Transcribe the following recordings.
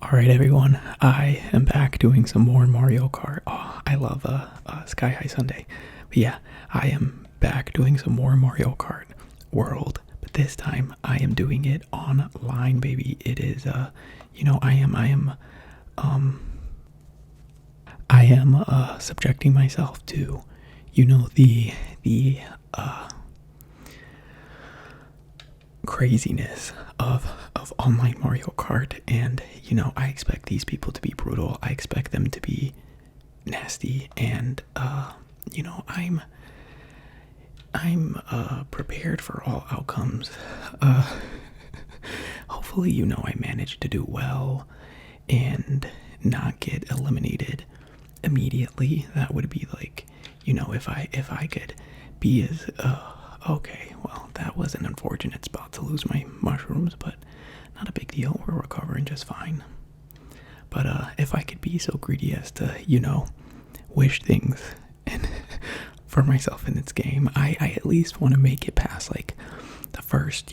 Alright everyone, I am back doing some more Mario Kart. Oh, I love Sky High Sunday. But yeah, I am back doing some more Mario Kart World. But this time I am doing it online, baby. It is I am subjecting myself to, the craziness of online Mario Kart, and I expect these people to be brutal. I expect them to be nasty, and I'm prepared for all outcomes. Hopefully, I managed to do well and not get eliminated immediately. That would be like, if I could be as okay, well, that was an unfortunate spot to lose my mushrooms, but not a big deal. We're recovering just fine. But if I could be so greedy as to, wish things and for myself in this game, I at least want to make it past like the first,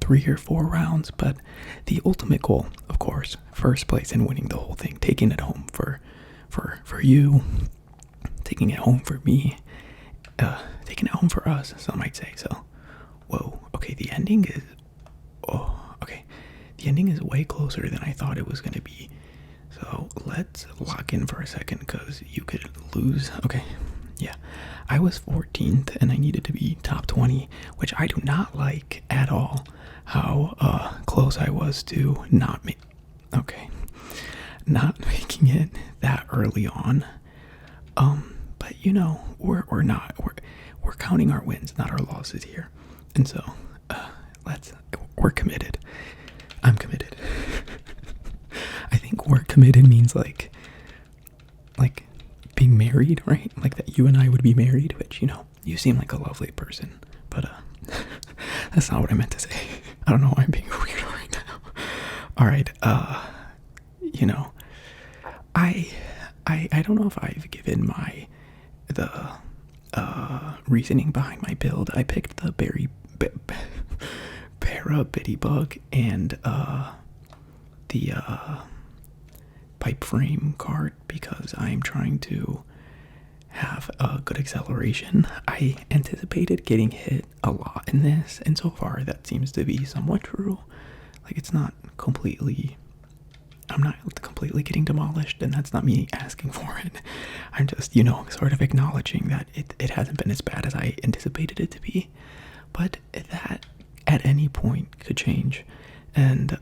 3 or 4 rounds. But the ultimate goal, of course, first place and winning the whole thing, taking it home for you, taking it home for me, taking it home for us, some might say. So, whoa, okay, the ending is, the ending is way closer than I thought it was going to be. So let's lock in for a second, because you could lose. Okay, yeah, I was 14th and I needed to be top 20, which I do not like at all how close I was to not making it that early on. But we're counting our wins, not our losses here. And so we're committed. I'm committed. I think we're committed means like being married, right? Like that you and I would be married, which, you seem like a lovely person, but that's not what I meant to say. I don't know why I'm being weird right now. All right, I don't know if I've given the reasoning behind my build. I picked the Para Bitty Bug and the pipe frame cart because I'm trying to have a good acceleration. I anticipated getting hit a lot in this, and so far that seems to be somewhat true. Like I'm not completely getting demolished, and that's not me asking for it. I'm just, sort of acknowledging that it hasn't been as bad as I anticipated it to be. But that at any point could change. And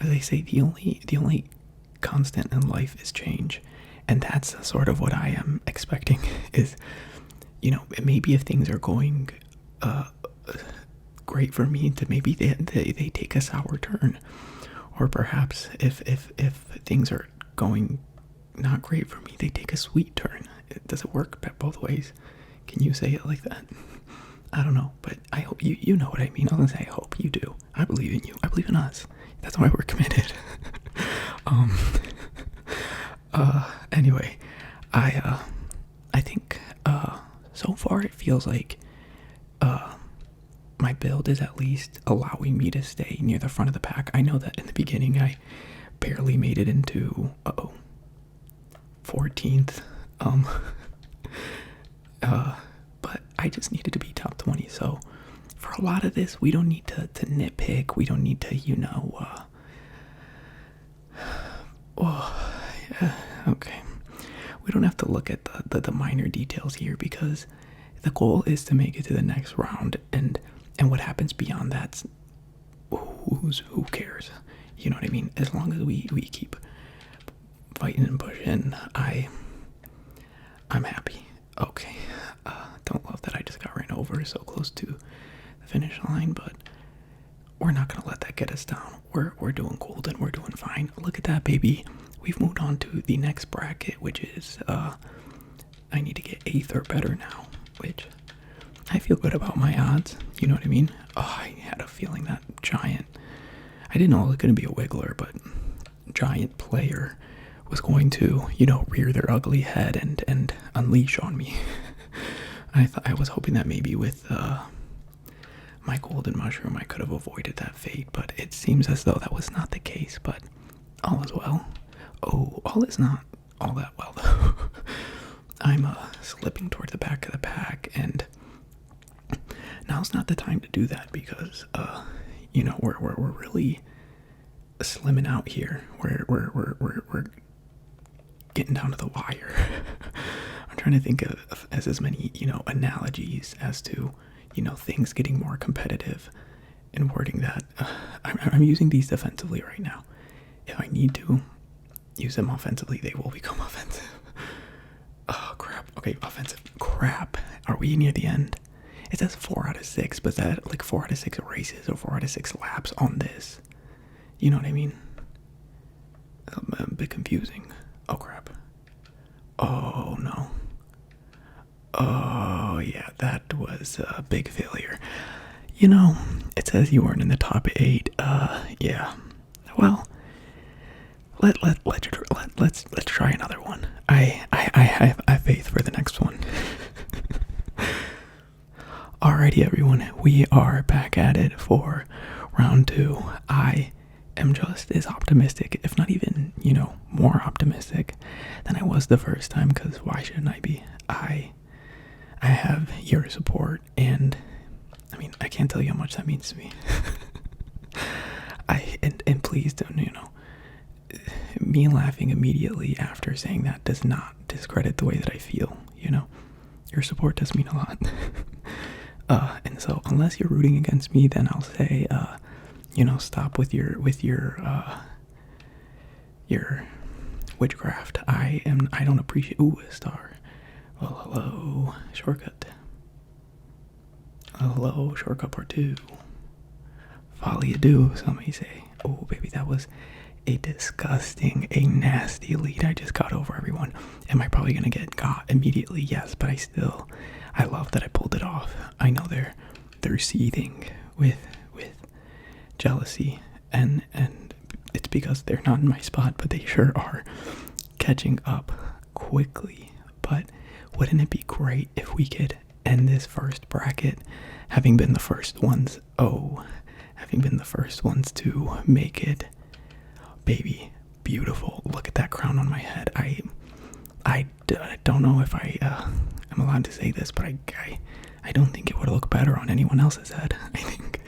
they say the only constant in life is change. And that's sort of what I am expecting is, maybe if things are going great for me, to maybe they take a sour turn. Or perhaps if things are going not great for me, they take a sweet turn. Does it work both ways? Can you say it like that? I don't know, but I hope you know what I mean. I was gonna say I hope you do. I believe in you. I believe in us. That's why we're committed. Anyway, I think so far it feels like my build is at least allowing me to stay near the front of the pack. I know that in the beginning I barely made it into 14th. But I just needed to be top 20. So for a lot of this, we don't need to nitpick. We don't need to, okay. We don't have to look at the minor details here, because the goal is to make it to the next round, and what happens beyond that, who cares? You know what I mean? As long as we keep fighting and pushing, I'm happy. Okay. Don't love that I just got ran over so close to the finish line, but we're not gonna let that get us down. We're doing golden. We're doing fine. Look at that, baby. We've moved on to the next bracket, which is I need to get 8th or better now, which I feel good about my odds. You know what I mean? Oh, I had a feeling that giant, I didn't know it was going to be a wiggler, but giant player was going to, rear their ugly head and unleash on me. I was hoping that maybe with my golden mushroom, I could have avoided that fate, but it seems as though that was not the case, but all is well. Oh, all is not all that well, though. I'm slipping towards the back of the pack, and now's not the time to do that because, you know, we're really slimming out here. We're getting down to the wire. I'm trying to think of as many, you know, analogies as to, you know, things getting more competitive and wording that. I'm using these defensively right now. If I need to use them offensively, they will become offensive. Oh, crap. Okay, offensive. Crap. Are we near the end? It says 4 out of 6, but is that like 4 out of 6 races or 4 out of 6 laps on this? You know what I mean? A bit confusing. Oh, crap. Oh, no. Oh, yeah, that was a big failure. You know, it says you weren't in the top 8. Yeah. Well, let's try another one. I have faith for the next one. Alrighty, everyone, we are back at it for round 2. I am just as optimistic, if not even, you know, more optimistic than I was the first time, because why shouldn't I be? I have your support, and I mean, I can't tell you how much that means to me. And please don't, you know, me laughing immediately after saying that does not discredit the way that I feel, you know. Your support does mean a lot. And so unless you're rooting against me, then I'll say, you know, stop with your witchcraft. I don't appreciate. Ooh, a star. Well, hello, shortcut. Hello, shortcut part 2. Folly ado, some may say. Oh, baby, that was a disgusting, a nasty lead I just got over, everyone. Am I probably gonna get got immediately? Yes, but I love that I pulled it off. I know they're seething with jealousy, and it's because they're not in my spot, but they sure are catching up quickly. But wouldn't it be great if we could end this first bracket having been the first ones to make it? Baby, beautiful. Look at that crown on my head. I don't know if I'm allowed to say this, but I don't think it would look better on anyone else's head. I think,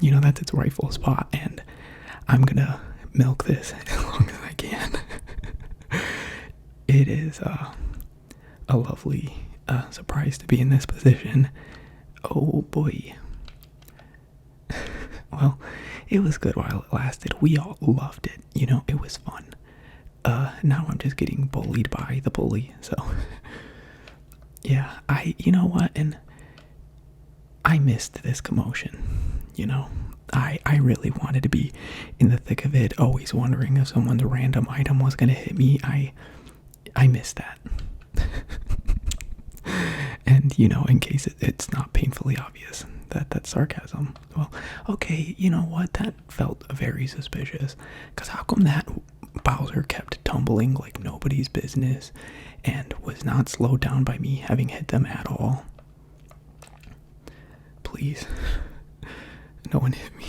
you know, that's its rightful spot, and I'm gonna milk this as long as I can. It is a lovely surprise to be in this position. Oh boy. Well, it was good while it lasted. We all loved it. You know, it was fun. Now I'm just getting bullied by the bully. So, yeah, you know what? And I missed this commotion. You know, I really wanted to be in the thick of it, always wondering if someone's random item was going to hit me. I missed that. And, you know, in case it's not painfully obvious that that's sarcasm. Well, okay, you know what? That felt very suspicious. Because how come that Bowser kept tumbling like nobody's business and was not slowed down by me having hit them at all? Please. No one hit me.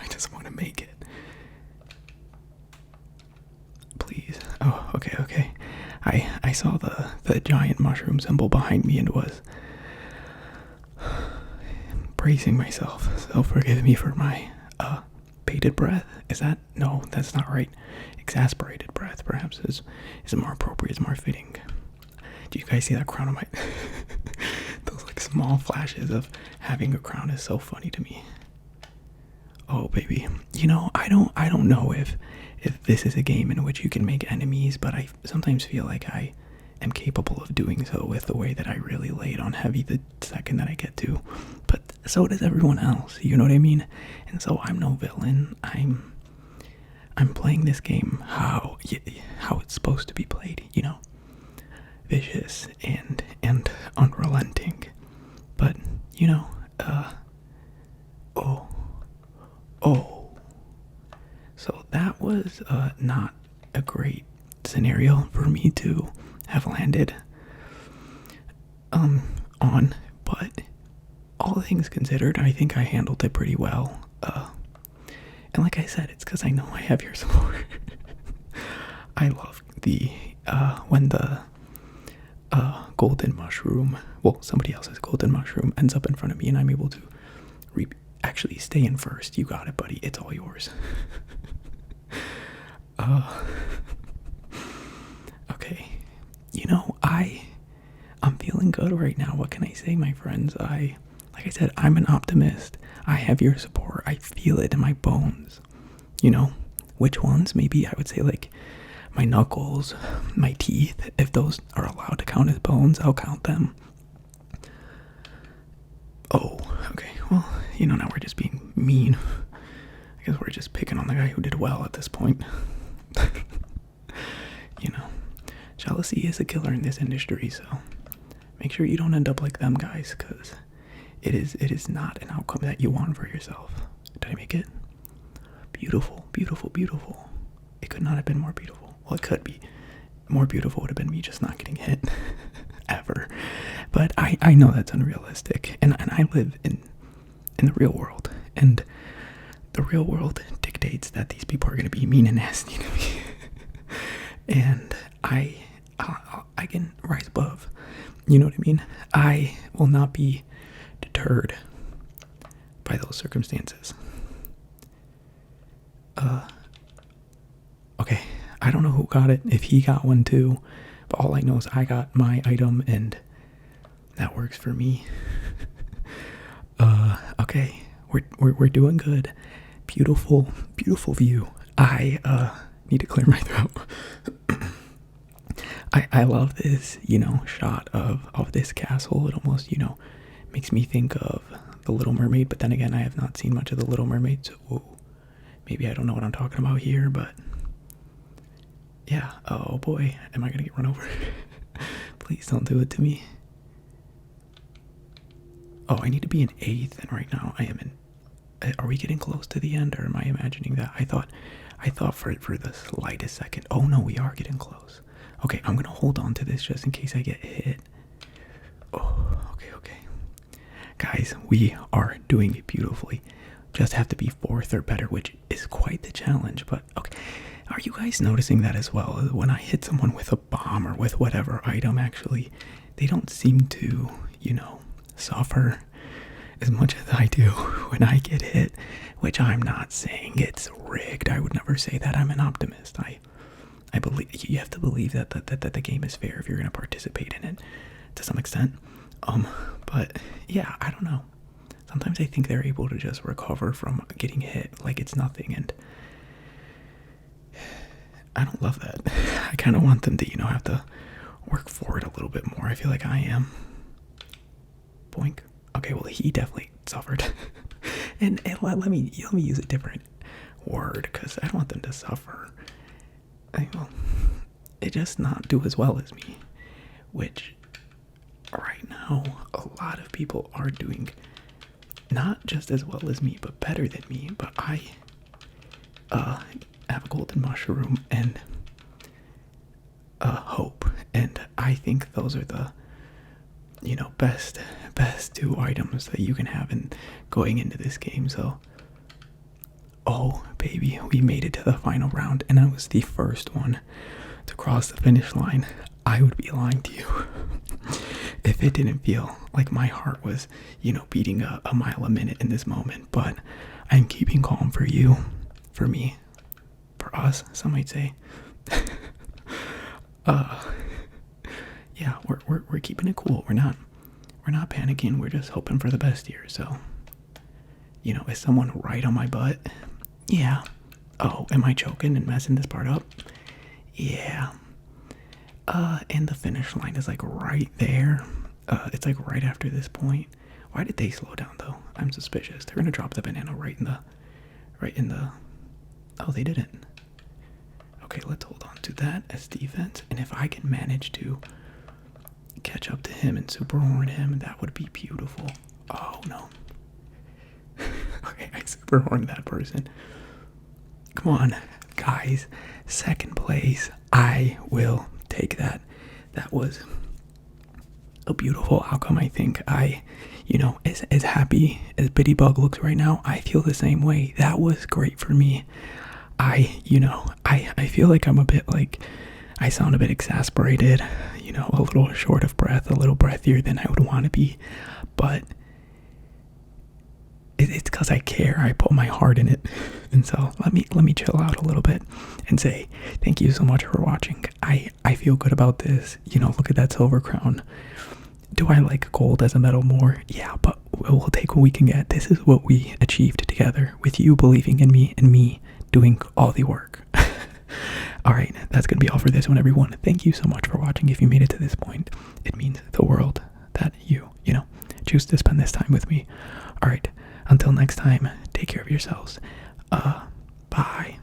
I just want to make it. Please. Oh, okay. I saw the giant mushroom symbol behind me and was bracing myself. So forgive me for my bated breath. Is that? No, that's not right. Exasperated breath, perhaps, is more appropriate, is more fitting. Do you guys see that crown on my... Those like small flashes of having a crown is so funny to me. Oh, baby. You know, I don't know if this is a game in which you can make enemies, but I sometimes feel like I am capable of doing so with the way that I really lay it on heavy the second that I get to. But so does everyone else, you know what I mean? And so I'm no villain. I'm playing this game how it's supposed to be played, you know? Vicious and unrelenting. But, you know, so that was not a great scenario for me to have landed on, but all things considered, I think I handled it pretty well. And like I said, it's because I know I have your support. I love when the golden mushroom, well, somebody else's golden mushroom ends up in front of me and I'm able to actually stay in first. You got it, buddy. It's all yours. Okay. I'm feeling good right now. What can I say, my friends? Like I said, I'm an optimist. I have your support. I feel it in my bones. Which ones? Maybe I would say like my knuckles, my teeth. If those are allowed to count as bones, I'll count them. Oh, okay. Well, now we're just being mean. I guess we're just picking on the guy who did well at this point. Jealousy is a killer in this industry, so make sure you don't end up like them guys, because it is not an outcome that you want for yourself. Did I make it? Beautiful, beautiful, beautiful. It could not have been more beautiful. Well, it could be. More beautiful would have been me just not getting hit. Ever. But I know that's unrealistic. And I live in the real world. And the real world dictates that these people are going to be mean and nasty to me. And I can rise above. You know what I mean? I will not be deterred by those circumstances. Okay, I don't know who got it, if he got one too, but all I know is I got my item and that works for me. Okay, we're doing good. Beautiful, beautiful view. I need to clear my throat. I love this, shot of this castle. It almost, makes me think of The Little Mermaid, but then again, I have not seen much of The Little Mermaid, so maybe I don't know what I'm talking about here, but yeah. Oh boy, am I gonna get run over? Please don't do it to me. Oh, I need to be in 8th, and right now I am in. Are we getting close to the end, or am I imagining that? I thought for the slightest second. Oh no, we are getting close. Okay, I'm gonna hold on to this just in case I get hit. Oh, okay. Guys, we are doing it beautifully. Just have to be 4th or better, which is quite the challenge, but okay. Are you guys noticing that as well? When I hit someone with a bomb or with whatever item, actually, they don't seem to, suffer as much as I do when I get hit, which I'm not saying it's rigged. I would never say that. I'm an optimist. I believe you have to believe that the game is fair if you're going to participate in it to some extent. But yeah, I don't know. Sometimes I think they're able to just recover from getting hit like it's nothing, and I don't love that. I kind of want them to, have to work for it a little bit more. I feel like I am. Boink. Okay, well, he definitely suffered. and let me use a different word, because I don't want them to suffer. They just not do as well as me, which right now a lot of people are doing not just as well as me, but better than me. But I have a golden mushroom and hope, and I think those are the best 2 items that you can have in going into this game. So, oh baby, we made it to the final round, and I was the first one to cross the finish line. I would be lying to you if it didn't feel like my heart was, beating a mile a minute in this moment. But I'm keeping calm for you, for me, for us, some might say. Yeah, we're keeping it cool. We're not panicking. We're just hoping for the best here. So, is someone right on my butt? Yeah. Oh, am I choking and messing this part up? Yeah. And the finish line is like right there. It's like right after this point. Why did they slow down though? I'm suspicious. They're gonna drop the banana right in the. Oh, they didn't. Okay, let's hold on to that as defense. And if I can manage to catch up to him and super horn him, that would be beautiful. Oh no. Okay, I super horned that person. Come on, guys. 2nd place. I will take that. That was a beautiful outcome, I think. you know, as happy as Bitty Bug looks right now, I feel the same way. That was great for me. I feel like I'm a bit like, I sound a bit exasperated, you know, a little short of breath, a little breathier than I would want to be, but it's because I care. I put my heart in it. And so let me chill out a little bit and say thank you so much for watching. I feel good about this. You know, look at that silver crown. Do I like gold as a medal more? Yeah, but we'll take what we can get. This is what we achieved together, with you believing in me and me doing all the work. Alright, that's gonna be all for this one, everyone. Thank you so much for watching. If you made it to this point, it means the world that you know, choose to spend this time with me. Alright, until next time, take care of yourselves. Bye.